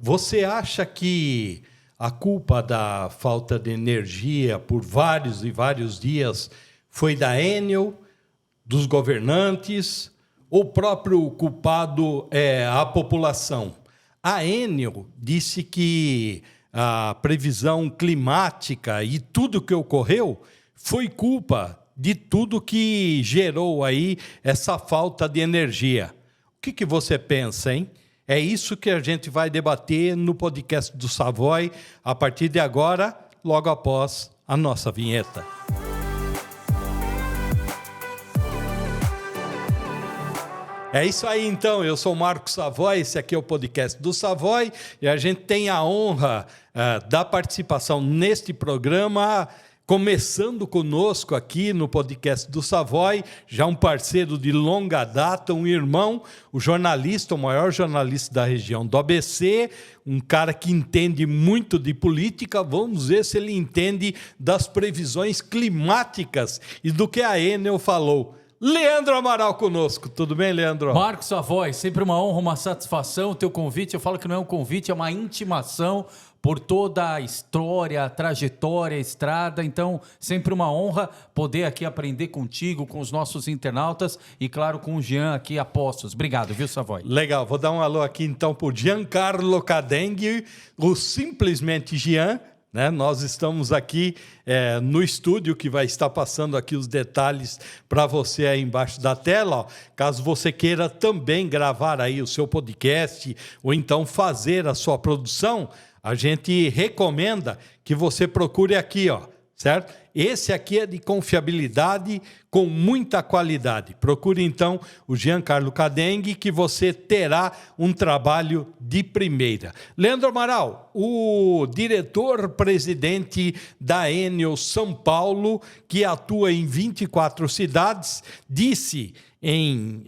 Você acha que a culpa da falta de energia por vários e vários dias foi da Enel, dos governantes, ou o próprio culpado é a população? A Enel disse que a previsão climática e tudo que ocorreu foi culpa de tudo que gerou aí essa falta de energia. O que você pensa, hein? É isso que a gente vai debater no podcast do Savoy a partir de agora, logo após a nossa vinheta. É isso aí, então. Eu sou o Marcos Savoy, esse aqui é o podcast do Savoy, e a gente tem a honra da participação neste programa, começando conosco aqui no podcast do Savoy, já um parceiro de longa data, um irmão, o jornalista, o maior jornalista da região do ABC, um cara que entende muito de política. Vamos ver se ele entende das previsões climáticas e do que a Enel falou. Leandro Amaral conosco. Tudo bem, Leandro? Marcos Savoy, sempre uma honra, uma satisfação o teu convite. Eu falo que não é um convite, é uma intimação por toda a história, a trajetória, a estrada. Então, sempre uma honra poder aqui aprender contigo, com os nossos internautas e, claro, com o Jean aqui a postos. Obrigado, viu, Savoy? Legal. Vou dar um alô aqui, então, para o Giancarlo Cadengue, o simplesmente Jean, né? Nós estamos aqui no estúdio, que vai estar passando aqui os detalhes para você aí embaixo da tela. Ó. Caso você queira também gravar aí o seu podcast ou então fazer a sua produção, a gente recomenda que você procure aqui, ó, certo? Esse aqui é de confiabilidade com muita qualidade. Procure, então, o Giancarlo Cadengue, que você terá um trabalho de primeira. Leandro Amaral, o diretor-presidente da Enel São Paulo, que atua em 24 cidades, disse em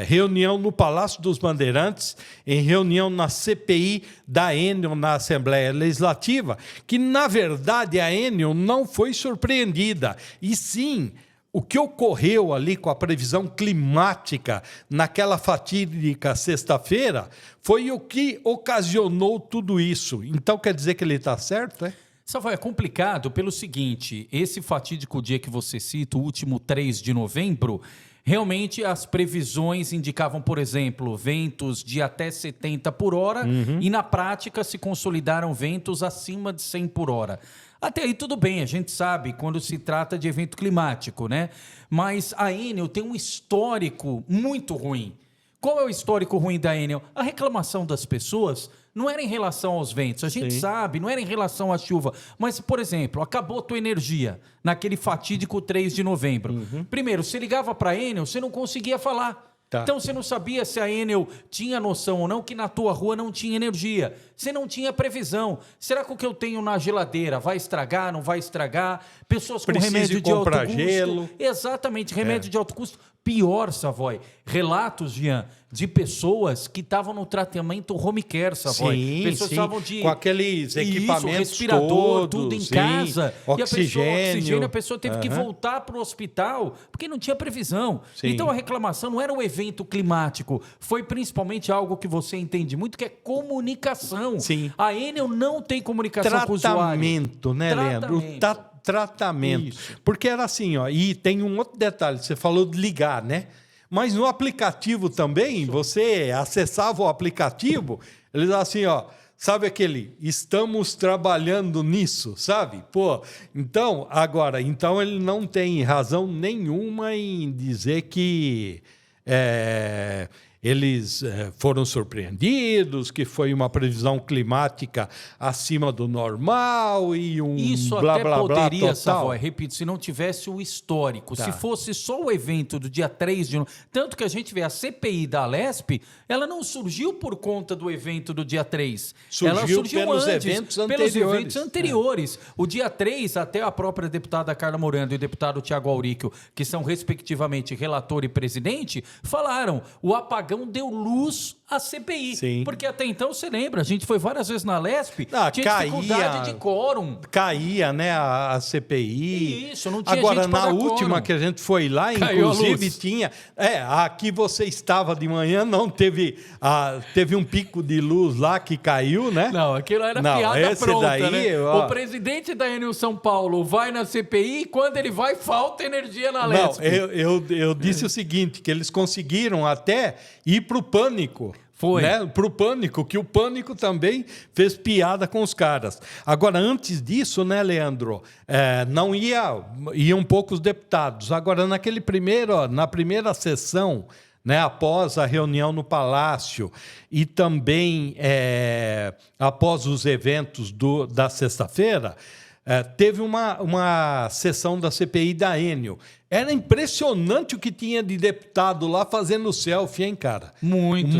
reunião no Palácio dos Bandeirantes, em reunião na CPI da Enel na Assembleia Legislativa, que, na verdade, a Enel não foi surpreendida, e sim, o que ocorreu ali com a previsão climática naquela fatídica sexta-feira foi o que ocasionou tudo isso. Então, quer dizer que ele está certo, é? Savoy, é complicado pelo seguinte, esse fatídico dia que você cita, o último 3 de novembro, realmente as previsões indicavam, por exemplo, ventos de até 70 por hora e na prática se consolidaram ventos acima de 100 por hora. Até aí tudo bem, a gente sabe quando se trata de evento climático, né? Mas a Enel tem um histórico muito ruim. Qual é o histórico ruim da Enel? A reclamação das pessoas não era em relação aos ventos, a gente sabe, não era em relação à chuva. Mas, por exemplo, acabou a tua energia naquele fatídico 3 de novembro. Primeiro, você ligava para a Enel, você não conseguia falar. Tá. Então, você não sabia se a Enel tinha noção ou não que na tua rua não tinha energia. Você não tinha previsão. Será que o que eu tenho na geladeira vai estragar, não vai estragar? Pessoas com remédio de alto custo. Gelo. Exatamente, remédio de alto custo. Pior, Savoy, relatos, Jean, de pessoas que estavam no tratamento home care, Savoy. Sim, pessoas estavam com aqueles equipamentos respirador, todos, tudo em casa. Oxigênio. E a pessoa teve que voltar para o hospital porque não tinha previsão. Sim. Então a reclamação não era o evento climático, foi principalmente algo que você entende muito, que é comunicação. Sim. A Enel não tem comunicação com o usuário. Tratamento, né, Leandro? Tratamento. Isso. Porque era assim, ó, e tem um outro detalhe, você falou de ligar, né? Mas no aplicativo também, você acessava o aplicativo, eles assim, ó, sabe aquele, estamos trabalhando nisso, sabe? Pô, então, agora, então ele não tem razão nenhuma em dizer que eles foram surpreendidos, que foi uma previsão climática acima do normal e um isso blá, até blá, poderia, blá, Savoy, repito, se não tivesse o histórico, se fosse só o evento do dia 3 de novembro, tanto que a gente vê a CPI da Alesp, ela não surgiu por conta do evento do dia 3. Ela surgiu pelos eventos anteriores. O dia 3, até a própria deputada Carla Morando e o deputado Tiago Auríquio, que são respectivamente relator e presidente, falaram, o apagão apagão deu luz à CPI. Sim. Porque até então, você lembra, a gente foi várias vezes na Lesp, Ah, tinha dificuldade de quórum. Caía, né, a CPI. Isso, não tinha Agora, gente pra na dar última quórum. que a gente foi lá, Caiu a inclusive luz. tinha... aqui você estava de manhã, não teve... teve um pico de luz lá que caiu, né? Não, aquilo era Não, piada esse pronta, daí, né? ó. O presidente da Enel São Paulo vai na CPI e quando ele vai, falta energia na Não, Lesp. eu disse o seguinte, que eles conseguiram até ir para o pânico. Foi. Né? Para o Pânico, que o Pânico também fez piada com os caras. Agora, antes disso, né, Leandro, não iam poucos deputados. Agora, na primeira sessão, né, após a reunião no Palácio e também após os eventos da sexta-feira, teve uma sessão da CPI da Enel. Era impressionante o que tinha de deputado lá fazendo selfie, hein, cara? Muitos,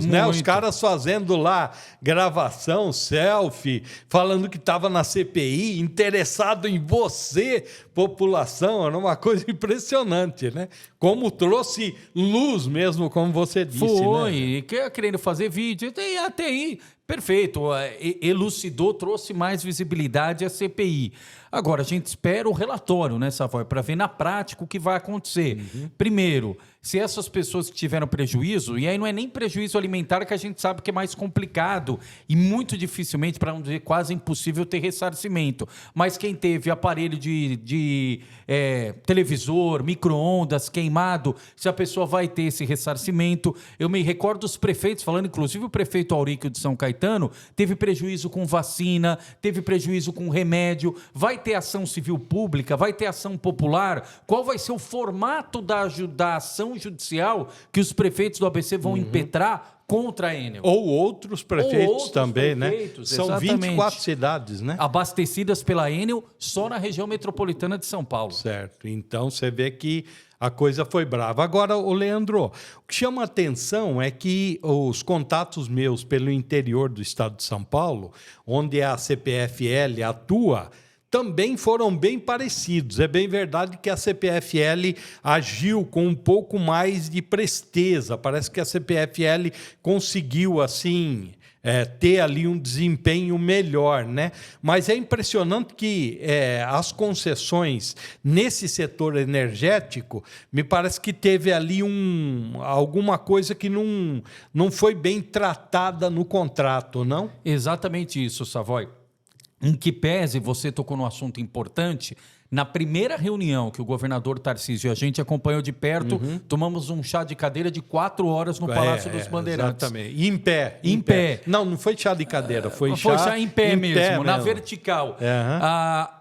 né? Muito. Os caras fazendo lá gravação, selfie, falando que estava na CPI, interessado em você, população. Era uma coisa impressionante, né? Como trouxe luz mesmo, como você disse. Foi, né? querendo fazer vídeo, e até aí, perfeito, elucidou, trouxe mais visibilidade à CPI. Agora, a gente espera o relatório, né, Savoy, para ver na prática o que vai acontecer. Primeiro, se essas pessoas que tiveram prejuízo, e aí não é nem prejuízo alimentar, que a gente sabe que é mais complicado e muito dificilmente, para não dizer quase impossível, ter ressarcimento. Mas quem teve aparelho de televisor, micro-ondas, queimado, se a pessoa vai ter esse ressarcimento. Eu me recordo dos prefeitos, falando inclusive o prefeito Auríquio de São Caetano, teve prejuízo com vacina, teve prejuízo com remédio, vai ter ação civil pública, vai ter ação popular, qual vai ser o formato da ação judicial que os prefeitos do ABC vão impetrar contra a Enel. Ou outros prefeitos também, prefeitos, né? São exatamente. 24 cidades, né? Abastecidas pela Enel só na região metropolitana de São Paulo. Certo. Então, você vê que a coisa foi brava. Agora, o Leandro, o que chama a atenção é que os contatos meus pelo interior do estado de São Paulo, onde a CPFL atua, também foram bem parecidos. É bem verdade que a CPFL agiu com um pouco mais de presteza. Parece que a CPFL conseguiu, assim, ter ali um desempenho melhor, né? Mas é impressionante que as concessões nesse setor energético, me parece que teve ali alguma coisa que não foi bem tratada no contrato, não? Exatamente isso, Savoy. Em que pese, você tocou num assunto importante, na primeira reunião que o governador Tarcísio e a gente acompanhou de perto, tomamos um chá de cadeira de 4 horas no Palácio dos Bandeirantes. Exatamente. E em pé. Em pé. Não foi chá de cadeira, foi chá em pé mesmo, na mesmo. vertical.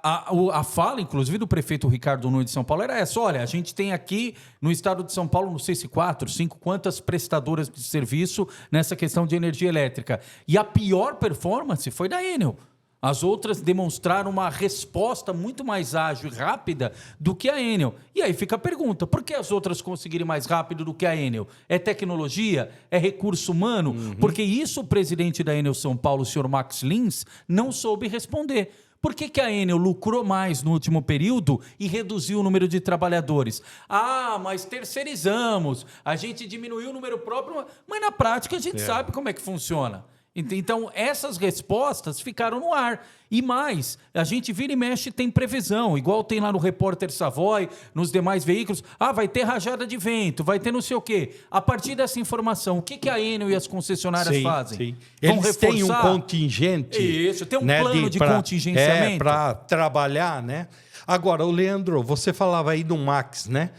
A fala, inclusive, do prefeito Ricardo Nunes de São Paulo era essa: olha, a gente tem aqui no estado de São Paulo, não sei se 4, 5, quantas prestadoras de serviço nessa questão de energia elétrica. E a pior performance foi da Enel. As outras demonstraram uma resposta muito mais ágil e rápida do que a Enel. E aí fica a pergunta, por que as outras conseguirem mais rápido do que a Enel? É tecnologia? É recurso humano? Porque isso o presidente da Enel São Paulo, o senhor Max Lins, não soube responder. Por que a Enel lucrou mais no último período e reduziu o número de trabalhadores? Ah, mas terceirizamos, a gente diminuiu o número próprio, mas na prática a gente sabe como é que funciona. Então, essas respostas ficaram no ar. E mais, a gente vira e mexe tem previsão, igual tem lá no Repórter Savoy, nos demais veículos. Ah, vai ter rajada de vento, vai ter não sei o quê. A partir dessa informação, o que a Enel e as concessionárias fazem? Sim. Vão Eles têm um reforçar? contingente. Isso, tem um plano de contingenciamento. Para trabalhar, né? Agora, o Leandro, você falava aí do Max, né?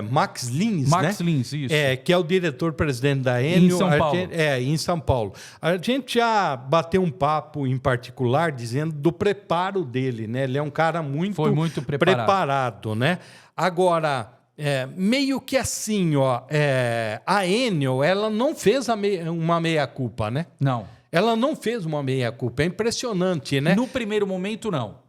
Max Lins, Max né? Lins, isso. Que é o diretor-presidente da Enel. Em São Paulo. Em São Paulo. A gente já bateu um papo em particular dizendo do preparo dele, né? Ele é um cara muito preparado, né? Agora, meio que assim, ó, a Enel, ela não fez uma meia-culpa, né? Não. Ela não fez uma meia-culpa. É impressionante, né? No primeiro momento, não.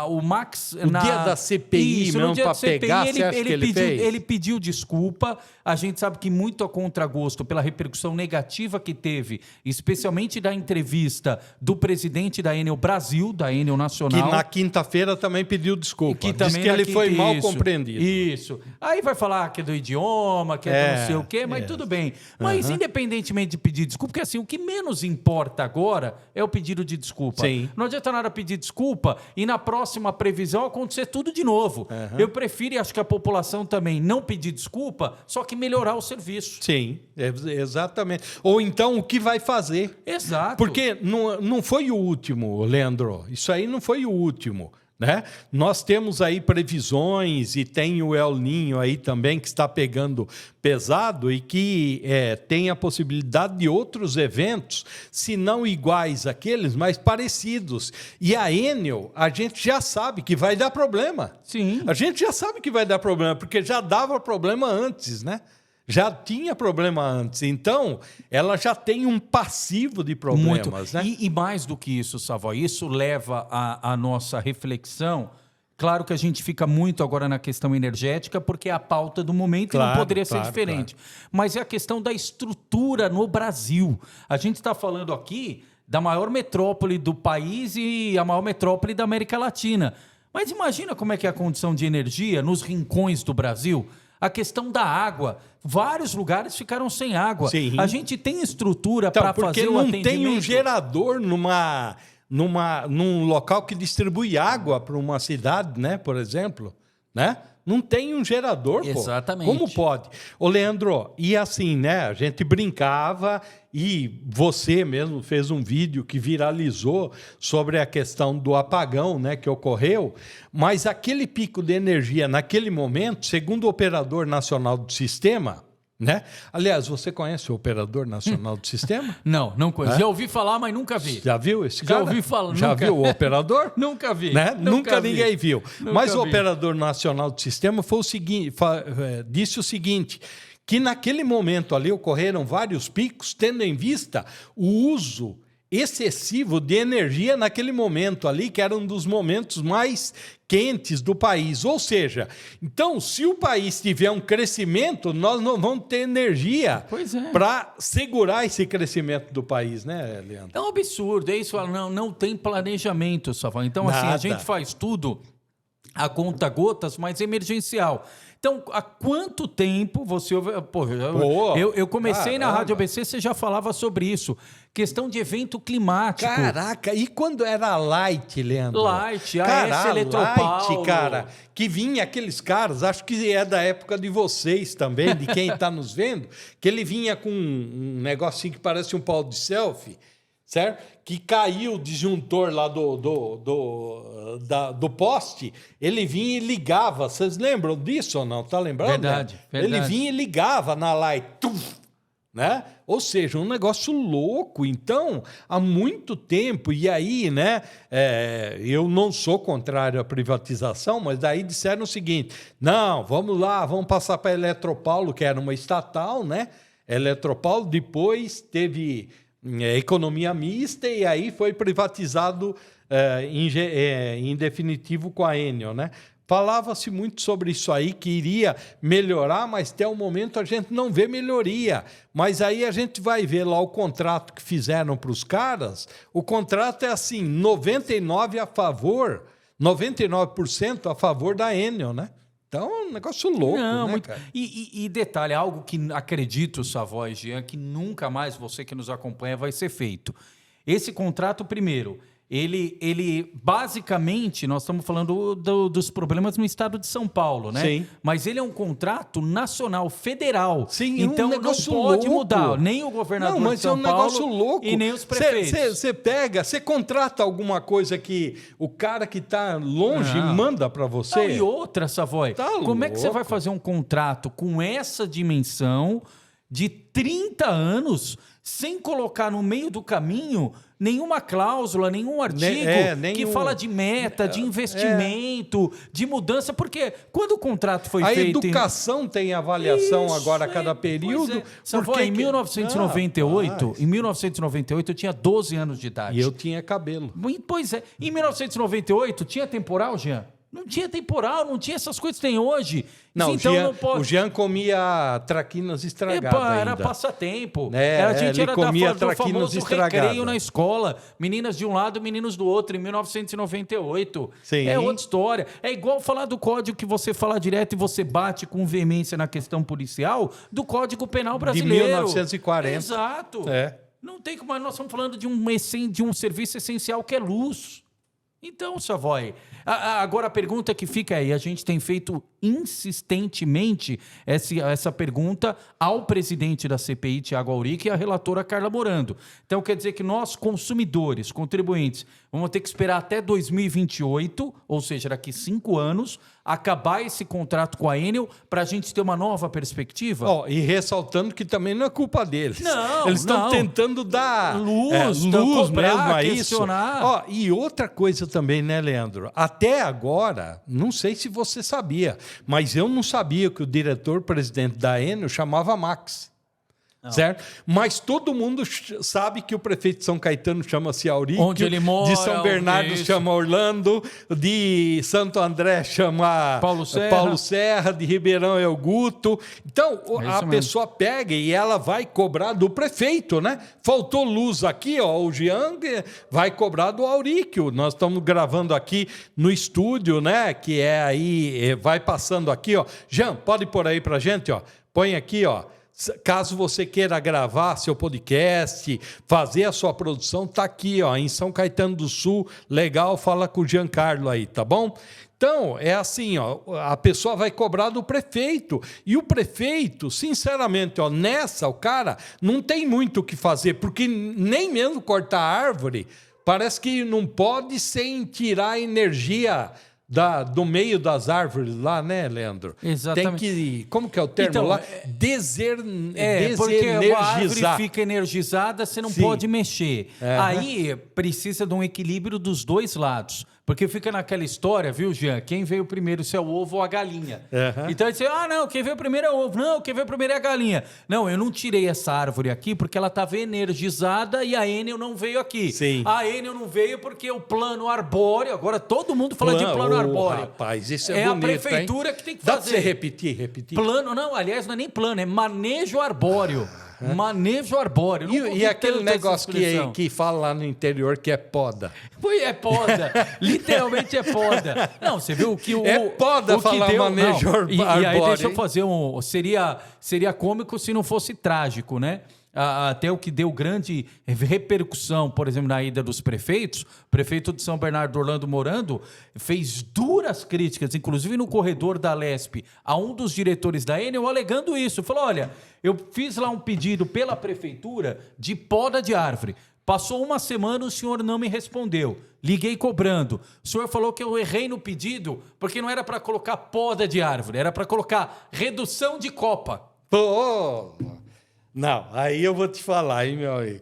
O Max... O dia da CPI mesmo para pegar, você acha que ele fez? Ele pediu desculpa. A gente sabe que muito a contragosto pela repercussão negativa que teve, especialmente da entrevista do presidente da Enel Brasil, da Enel Nacional. Que na quinta-feira também pediu desculpa. Que Diz que ele foi mal compreendido. Isso. Aí vai falar que é do idioma, que é do não sei o quê, mas tudo bem. Mas independentemente de pedir desculpa, porque assim, o que menos importa agora é o pedido de desculpa. Sim. Não adianta nada pedir desculpa e na próxima previsão acontecer tudo de novo. Eu prefiro, e acho que a população também, não pedir desculpa, só que melhorar o serviço. Sim, exatamente. Ou então, o que vai fazer? Exato. Porque não foi o último, Leandro. Isso aí não foi o último, né? Nós temos aí previsões e tem o El Niño aí também que está pegando pesado e que tem a possibilidade de outros eventos, se não iguais àqueles, mas parecidos. E a Enel, a gente já sabe que vai dar problema. Sim. A gente já sabe que vai dar problema, porque já dava problema antes, né? Já tinha problema antes. Então, ela já tem um passivo de problemas. Né? E mais do que isso, Savoy, isso leva a nossa reflexão. Claro que a gente fica muito agora na questão energética, porque é a pauta do momento e não poderia ser diferente. Claro. Mas é a questão da estrutura no Brasil. A gente está falando aqui da maior metrópole do país e a maior metrópole da América Latina. Mas imagina como é que é a condição de energia nos rincões do Brasil. A questão da água. Vários lugares ficaram sem água. Sim. A gente tem estrutura para fazer o atendimento. Porque não tem um gerador num local que distribui água para uma cidade, né? Por exemplo, né? Não tem um gerador, Exatamente. Pô. Como pode? Ô, Leandro, e assim, né? A gente brincava e você mesmo fez um vídeo que viralizou sobre a questão do apagão, né, que ocorreu, mas aquele pico de energia naquele momento, segundo o Operador Nacional do Sistema, né? Aliás, você conhece o Operador Nacional do Sistema? Não conheço. Já ouvi falar, mas nunca vi. Já viu esse cara? Já ouvi falar. Já nunca... viu o operador? Nunca vi. Né? Nunca vi. Ninguém viu. Nunca mas o vi. Operador Nacional do Sistema foi o seguinte, disse o seguinte, que naquele momento ali ocorreram vários picos, tendo em vista o uso excessivo de energia naquele momento ali, que era um dos momentos mais quentes do país. Ou seja, então, se o país tiver um crescimento, nós não vamos ter energia para segurar esse crescimento do país, né, Leandro? É um absurdo. É isso, não tem planejamento, Savoy. Então, assim, a gente faz tudo a conta-gotas, mas emergencial. Então, há quanto tempo você ouve... Eu comecei na Rádio ABC, você já falava sobre isso. Questão de evento climático. Caraca, e quando era Light, Leandro? Light, AS Eletropaulo. Light, cara, que vinha aqueles caras, acho que é da época de vocês também, de quem está nos vendo, que ele vinha com um negocinho que parece um pau de selfie, certo? Que caiu o disjuntor lá do poste, ele vinha e ligava. Vocês lembram disso ou não? Tá lembrando? Verdade. Ele vinha e ligava na Light, né? Ou seja, um negócio louco. Então, há muito tempo, e aí, né? Eu não sou contrário à privatização, mas daí disseram o seguinte: não, vamos lá, vamos passar para a Eletropaulo, que era uma estatal, né? Eletropaulo, depois teve economia mista e aí foi privatizado em definitivo com a Enel, né? Falava-se muito sobre isso aí, que iria melhorar, mas até o momento a gente não vê melhoria. Mas aí a gente vai ver lá o contrato que fizeram para os caras, o contrato é assim, 99% a favor da Enel, né? Então, é um negócio louco, né, cara? E detalhe, algo que acredito, Savoy, Jean, que nunca mais você que nos acompanha vai ser feito. Esse contrato, primeiro, ele basicamente, nós estamos falando dos problemas no estado de São Paulo, né? Sim. Mas ele é um contrato nacional, federal. Sim, então um não pode louco. Mudar nem o governador de São Paulo louco. E nem os prefeitos. Você contrata alguma coisa que o cara que está longe manda para você? Não, e outra, Savoy, como é que você vai fazer um contrato com essa dimensão de 30 anos sem colocar no meio do caminho nenhuma cláusula, nenhum artigo que fala de meta, de investimento, de mudança, porque quando o contrato foi feito... A educação tem avaliação agora a cada período. Em 1998, em 1998 eu tinha 12 anos de idade. E eu tinha cabelo. Pois é. Em 1998 tinha temporal, Jean? Não tinha temporal, não tinha essas coisas que tem hoje. Não, então, Jean, não pode... o Jean comia traquinas estragadas Era ainda. passatempo. A gente ele era comia do traquinas famoso estragadas. recreio na escola. Meninas de um lado, meninos do outro, em 1998. Sim. É outra história. É igual falar do código que você fala direto e você bate com veemência na questão policial do Código Penal brasileiro. De 1940. Exato. Não tem como... Nós estamos falando de um serviço essencial que é luz. Então, Savoy, agora a pergunta que fica aí, a gente tem feito insistentemente essa pergunta ao presidente da CPI, Thiago Auric, e à relatora Carla Morando. Então, quer dizer que nós, consumidores, contribuintes, vamos ter que esperar até 2028, ou seja, daqui 5 anos, acabar esse contrato com a Enel para a gente ter uma nova perspectiva? E ressaltando que também não é culpa deles. Não, eles estão tentando dar luz mesmo a isso. E outra coisa também, né, Leandro? Até agora, não sei se você sabia, mas eu não sabia que o diretor-presidente da Enel chamava Max. Não. Certo? Mas todo mundo sabe que o prefeito de São Caetano chama-se Auríquio, onde ele mora, de São Bernardo chama Orlando, de Santo André chama Paulo Serra, de Ribeirão é o Guto. Então, a pessoa pega e ela vai cobrar do prefeito, né? Faltou luz aqui, o Jean vai cobrar do Auríquio. Nós estamos gravando aqui no estúdio, né? Que é aí, vai passando aqui, Jean, pode pôr aí pra gente, Põe aqui, Caso você queira gravar seu podcast, fazer a sua produção, tá aqui, em São Caetano do Sul, legal, fala com o Giancarlo aí, tá bom? Então, é assim, a pessoa vai cobrar do prefeito, e o prefeito, sinceramente, nessa, o cara não tem muito o que fazer, porque nem mesmo cortar árvore, parece que não pode sem tirar energia do meio das árvores lá, né, Leandro? Exatamente. Tem que... Como que é o termo lá? Porque a árvore fica energizada, você não pode mexer. Aí precisa de um equilíbrio dos dois lados. Porque fica naquela história, viu, Jean? Quem veio primeiro, se é o ovo ou a galinha. Então, ele diz, não, quem veio primeiro é o ovo. Não, quem veio primeiro é a galinha. Não, eu não tirei essa árvore aqui porque ela estava energizada e a Enel não veio aqui. Sim. A Enel não veio porque o plano arbóreo, agora todo mundo fala de plano arbóreo. Rapaz, isso é bonito, a prefeitura que tem que fazer. fazer. Dá pra você repetir? Plano, não, aliás, não é nem plano, é manejo arbóreo. Manejo arbóreo. E aquele negócio que fala lá no interior que é poda. É poda. Literalmente é poda. Não, você viu que o... É poda o falar manejo arbóreo. E aí deixa eu fazer seria cômico se não fosse trágico, né? Até o que deu grande repercussão, por exemplo, na ida dos prefeitos, o prefeito de São Bernardo, Orlando Morando, fez duras críticas, inclusive no corredor da Lesp, a um dos diretores da Enel, alegando isso. Falou, olha, eu fiz lá um pedido pela prefeitura de poda de árvore. Passou uma semana, o senhor não me respondeu. Liguei cobrando. O senhor falou que eu errei no pedido, porque não era para colocar poda de árvore, era para colocar redução de copa. Não, aí eu vou te falar, hein, meu amigo.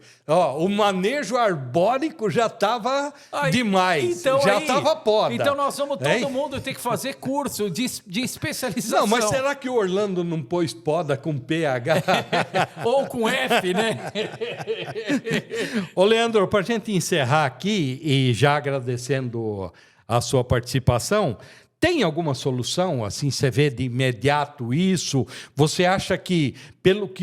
O manejo arbórico já estava demais, então já estava poda. Então nós vamos todo mundo ter que fazer curso de especialização. Não, mas será que o Orlando não pôs poda com PH? Ou com F, né? Ô, Leandro, para a gente encerrar aqui, e já agradecendo a sua participação, tem alguma solução? Assim, você vê de imediato isso? Você acha que,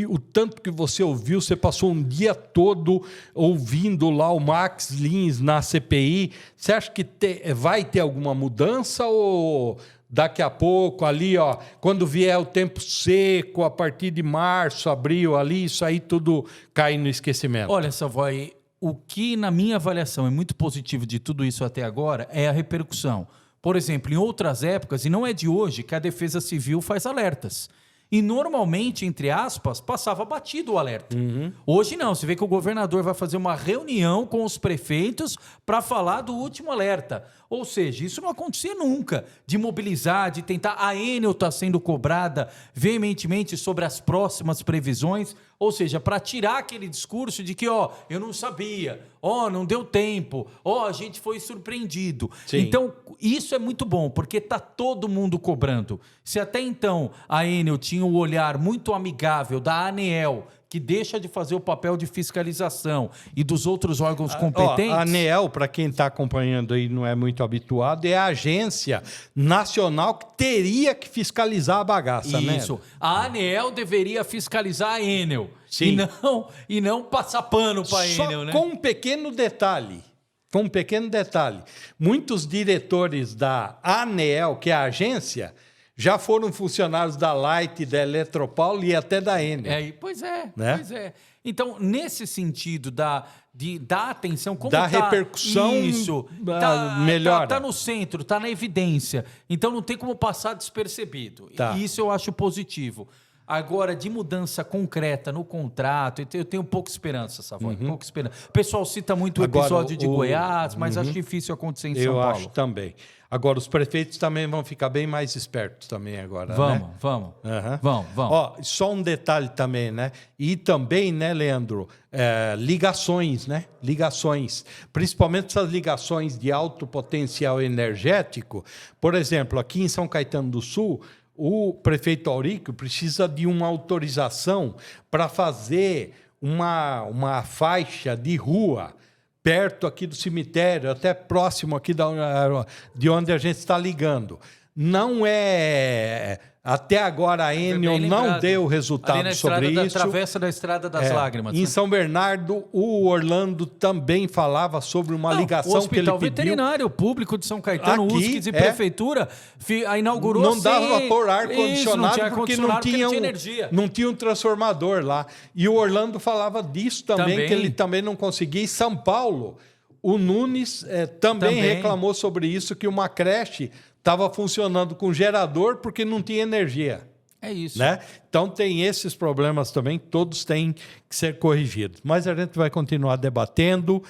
o tanto que você ouviu, você passou um dia todo ouvindo lá o Max Lins na CPI, você acha que vai ter alguma mudança ou daqui a pouco, ali, quando vier o tempo seco, a partir de março, abril, ali, isso aí tudo cai no esquecimento? Olha, Savoy, o que na minha avaliação é muito positivo de tudo isso até agora é a repercussão. Por exemplo, em outras épocas, e não é de hoje, que a Defesa Civil faz alertas. E normalmente, entre aspas, passava batido o alerta. Hoje não, você vê que o governador vai fazer uma reunião com os prefeitos para falar do último alerta. Ou seja, isso não acontecia nunca, de mobilizar, de tentar. A Enel está sendo cobrada veementemente sobre as próximas previsões, ou seja, para tirar aquele discurso de que, ó, eu não sabia, ó, não deu tempo, ó, a gente foi surpreendido. Sim. Então, isso é muito bom, porque está todo mundo cobrando. Se até então a Enel tinha um olhar muito amigável da ANEEL, que deixa de fazer o papel de fiscalização, e dos outros órgãos competentes... A ANEEL, para quem está acompanhando aí não é muito habituado, é a agência nacional que teria que fiscalizar a bagaça, né? Isso. A ANEEL deveria fiscalizar a Enel. Sim. E não passar pano para a Enel, né? Com um pequeno detalhe. Muitos diretores da ANEEL, que é a agência, já foram funcionários da Light, da Eletropaulo e até da Enel. Pois é. Então, nesse sentido de dar atenção, como da repercussão, isso, melhora. Tá no centro, tá na evidência. Então, não tem como passar despercebido. Tá. E isso eu acho positivo. Agora, de mudança concreta no contrato, eu tenho pouca esperança, Savoy, pouca esperança. O pessoal cita muito o episódio de Goiás, mas acho difícil acontecer em São Paulo. Eu acho também. Agora, os prefeitos também vão ficar bem mais espertos também agora, né? Vamos. Ó, só um detalhe também, né? E também, né, Leandro, ligações, né? Ligações. Principalmente essas ligações de alto potencial energético. Por exemplo, aqui em São Caetano do Sul, o prefeito Auríquio precisa de uma autorização para fazer uma faixa de rua perto aqui do cemitério, até próximo aqui de onde a gente está ligando. Não é... Até agora a Enel não deu resultado sobre isso. Travessa da Estrada das Lágrimas. Em São Bernardo, o Orlando também falava sobre uma ligação que ele pediu. O Hospital Veterinário Público de São Caetano, aqui, USCS e Prefeitura, inaugurou não dava por ar-condicionado porque não tinha energia. Não tinha um transformador lá. E o Orlando falava disso também, que ele também não conseguia. E São Paulo, o Nunes também reclamou sobre isso, que uma creche estava funcionando com gerador porque não tinha energia. É isso. Né? Então, tem esses problemas também, todos têm que ser corrigidos. Mas a gente vai continuar debatendo.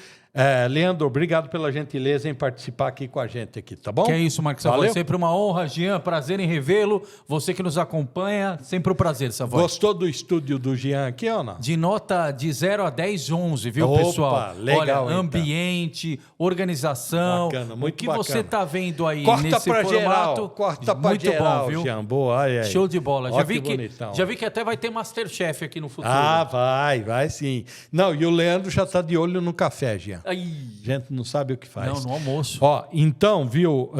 Leandro, obrigado pela gentileza em participar aqui com a gente, aqui, tá bom? Que é isso, Marcos Savoy. Sempre uma honra, Jean. Prazer em revê-lo. Você que nos acompanha, sempre um prazer, Savoy. Gostou do estúdio do Jean aqui ou não? De nota de 0 a 10, 11, viu, Opa, pessoal? Legal, olha, ambiente, organização. Bacana, muito o que bacana. Você está vendo aí corta nesse pra formato. Geral, corta pra muito geral, bom, viu? Jean. Boa, olha aí. Show de bola. Já vi que até vai ter Masterchef aqui no futuro. Vai sim. Não, e o Leandro já está de olho no café, Jean. Ai. Gente não sabe o que faz. Não, no almoço. Ó, então, viu,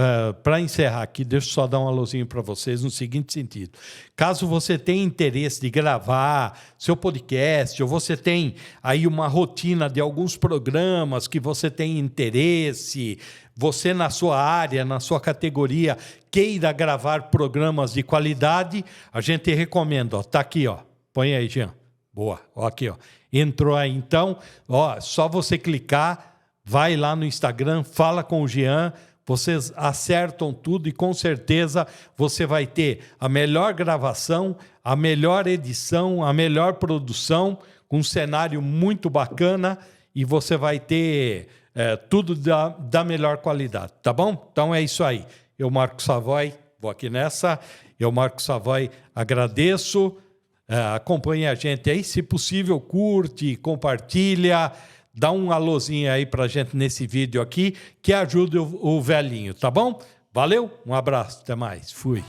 para encerrar aqui, deixa eu só dar um alôzinho para vocês no seguinte sentido. Caso você tenha interesse de gravar seu podcast, ou você tem aí uma rotina de alguns programas que você tem interesse, você na sua área, na sua categoria, queira gravar programas de qualidade, a gente recomenda, ó, tá aqui, ó. Põe aí, Jean. Boa, ó, aqui, ó. Entrou aí, então, ó, só você clicar. Vai lá no Instagram, fala com o Jean, vocês acertam tudo e com certeza você vai ter a melhor gravação, a melhor edição, a melhor produção, com um cenário muito bacana e você vai ter tudo da melhor qualidade, tá bom? Então é isso aí. Eu, Marcos Savoy, vou aqui nessa. Eu, Marcos Savoy, agradeço. Acompanhe a gente aí, se possível, curte, compartilha. Dá um alôzinho aí pra gente nesse vídeo aqui, que ajuda o velhinho, tá bom? Valeu, um abraço, até mais. Fui.